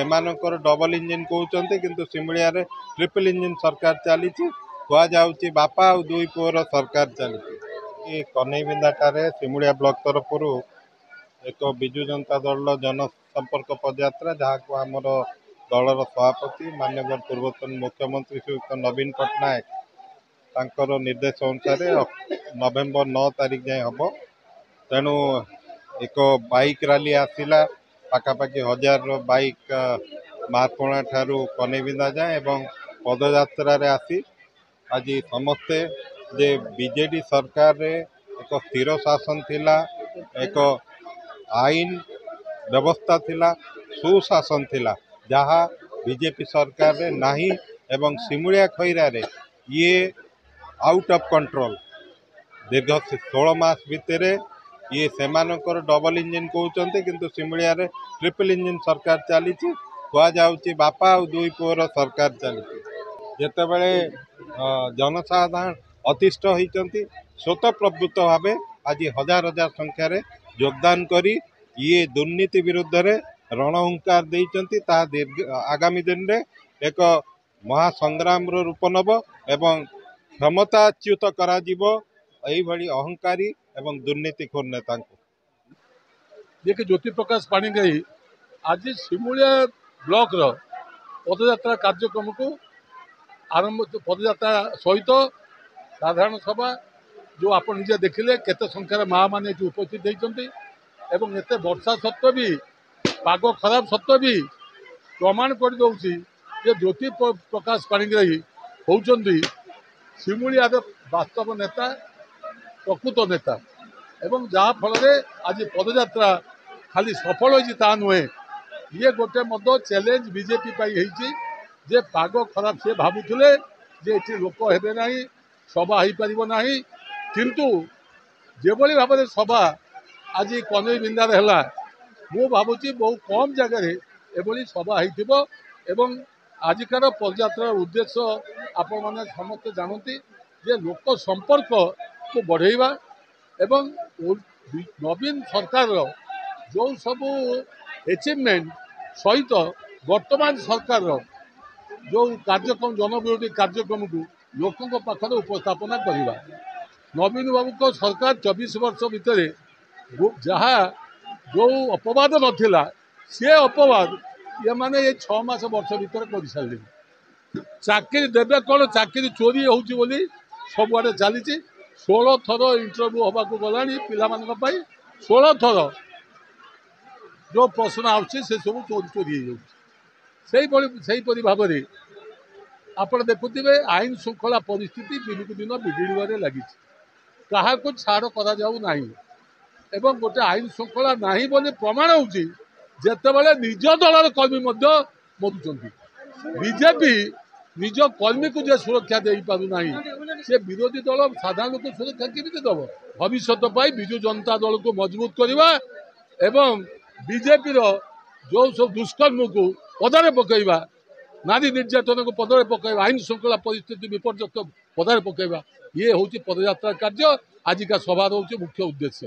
सेमानकर double engine कहते किंतु सिमुलिया रे ट्रिपल इंजिन सरकार चली कहुच्छी बापा और दुई पुअर सरकार चली कनईबिंदाटारे सिमुलिया ब्लॉक तरफ एक विजु जनता दल जनसंपर्क पदयात्रा जहाँ आमर दलर सभापति माननीय पूर्वतन मुख्यमंत्री श्रीयुक्त नवीन पट्टनायक तांकर निर्देश अनुसार नवेम्बर 9 तारीख जाए हम तेणु एक बाइक रैली आसला पाखापाखि 1000 बाइक मारकोणा ठारू कनईबिंदा जाए एवं पदयात्रा आसी आज समस्ते जे बीजेडी सरकार रे एक स्थिर शासन थिला एक आईन व्यवस्था थिला सुशासन थिला जहाँ बीजेपी सरकार रे नाही एवं सिमुलिया खैरा रे ये आउट ऑफ कंट्रोल दीर्घ 16 मास भितर ये सेमानकर डबल इंजिन कहते किंतु सिमुलिया रे ट्रिपल इंजिन सरकार चली कहुच्छी बापा और दुई पुअर सरकार चली जितेबले जनसाधारण अतिष्ठ होती स्वतःप्रवृत्त भाव आज हजार हजार संख्यार योगदान करी ये दुर्नीति विरुद्ध रे रणहुंकार देइचंती ता आगामी दिन रे एक महासंग्राम रूप नब एवं क्षमताच्युत करा जीवो एही भली अहंकारी एवं दुर्नीतिखोर नेता जे कि ज्योति प्रकाश पाणिग्राही आज सिमुलिया ब्लॉक रो पदयात्रा कार्यक्रम को आरंभ पदयात्रा सहित साधारण सभा जो आप निजे देखिले केते संख्यार माँ मैंने उपस्थित होती एवं एत वर्षा सत्वे भी पाग खराब सत्वे भी प्रमाण कर दौची जे ज्योति प्रकाश पाणिग्राही होउचंदी सिमुलिया वास्तव नेता प्रकृत नेता एवं जहाँ फल आज पदयात्रा खाली सफल होता नुहे ये गोटे मत चैलेंज बीजेपी होती जे पाग खराब से भावुले जे ये लोक हे ना सभा हो पार ना किंतु जेभली भाव में सभा आज कनईबिंदार है मु भावुची बहु कम जगह एभली सभा हो आजिकार पदयात्रा उद्देश्य आपण मैंने समस्त जानती जे लोक संपर्क को बढ़ेवा एवं नवीन सरकार जो सब अचिवमेंट सहित वर्तमान सरकार जो कार्यक्रम जनविरोधी कार्यक्रम को लोकों पाखर उपस्थापना करवा नवीन बाबू को सरकार 24 वर्ष भितर जहाँ जो अपवाद नाला सी अपवाद ये माने ये 6 मास वर्ष भितर कर सारे चाकरी देवे कौन चाकरी चोरी होली सबुआड़े चली 16 थर इंटरव्यू होगा गला पाई 16 थर जो प्रश्न आसे सब चोरी हो भाव में आप देखुवे आईन श्रृंखला परिस्थिति दिन दिन बिगड़ लगी क्या छाड़ करना एवं गोटे आईन श्रृंखला नहीं बोली प्रमाण होते निज दलर कर्मी मरुंच बीजेपी निज कर्मी को सुरक्षा दे पारना से विरोधी दल साधारण लोक सुरक्षा केमी दब भविष्य विजु जनता दल को मजबूत करवा एवं बीजेपी जो सब दुष्कर्म को पदारे पकईवा नारी निर्यातन को पदारे पकईवा आईन श्रृंखला परिस्थिति विपर्यस्त पदारे पकईवा ये हूँ पदयात्रा कार्य आजिका सभा हूँ मुख्य उद्देश्य।